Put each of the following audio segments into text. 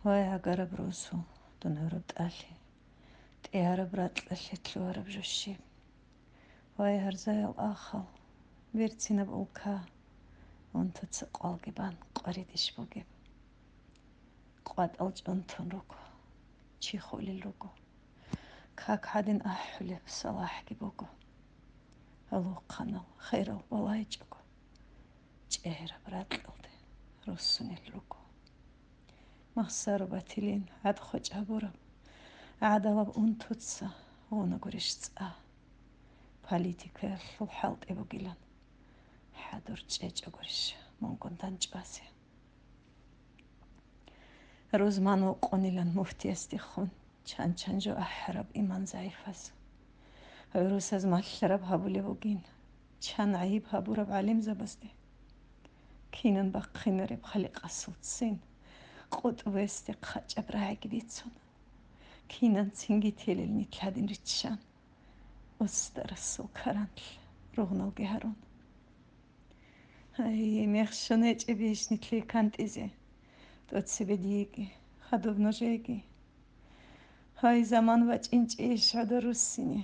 ვაიაგარებ რუსუ დუნერებ ტალი ტიარებ რატლში თლუარებ ჟუში ვაიარზაელ ახალ ვერცინებ ულქა онтоц ყალგებან ყრიდიშბოგი ყვატალ ჭონთონ როგო ჩიხოლილ როგო ქაქადინ აჰლებ სალაჰგი ბოგო ალოყანალ ხერალ ვალაიჭოგო ჭერებ რატლდე რუსუნილ როგო მახსარობათილინ ადხოჭაბურა عدالب أنتوتسا هونا قريشتسا политика لحالت إبو جيلان حادور تشيج أقريش ممكن تنجباسي روز مانو قونيلان مفتي استيخون چان جو أحرب إيمان زعيفاس روز از مالرب هابولي بوغين چان عيب هابورب عليم زبستي كينن باقين رب خليق أصلت سين قد ويستي قاچ أبراهيك ديتسون كينان تسينجي تيلل نتلادين ريتشان أسترسو كارانتل روغنال جهرون هاي ميخشونيج إبيش نتلي كانت إزي توتسي بديجي خدو بنوجيجي هاي زمان واج إنج إيش عدا روسيني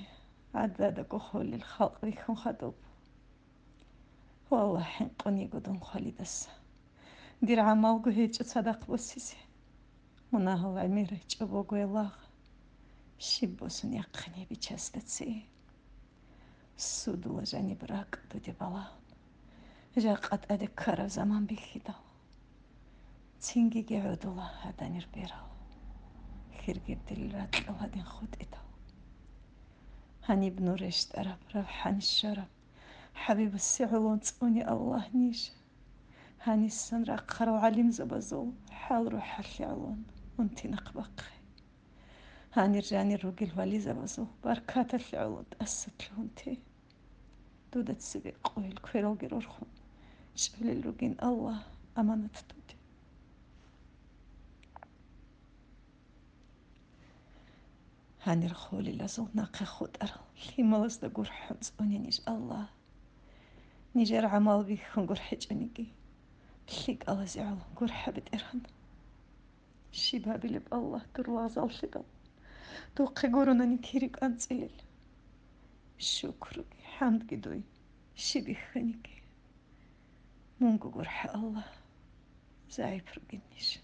عدادا قخول الخلق بيكون خدوب والله حين قوني قدون خالدس دير عمال قهيج صدق بوسيسي مناهو عميري جبوغو الله شبوسن يقني بيچستتسي سودو جاني براك دودي بالا جاقت أدكار زمان بيخيدال تسينجي قعودولا هدانير بيرال خيرجي بدلرات لو هدين خود إدال هاني بنورشت أرب روحاني الشرب حبيب السعلون تسوني الله نيش هاني السن راقر وعليم زبزول حال روح العلون وانتي نقبقي هاني رجاني الرقل والي زبزول بركات العلون تأسست لهنتي دودت سبي قويل كويرو جرورخون شبل الرقين الله أمانة دودي هاني رخولي لازو ناقي خود أرل ليمالس دا قرحون تسوني نيش الله نيجر عمال بيخون قرحج أنيقي ليك الله زعل قرحة بديرهن شبابي لب الله تروازال شدال توقي قروناني كيريك أنسيل شكرك حمد قدوي شبي خنيكي مونقو قرحة الله زعيب رقينيش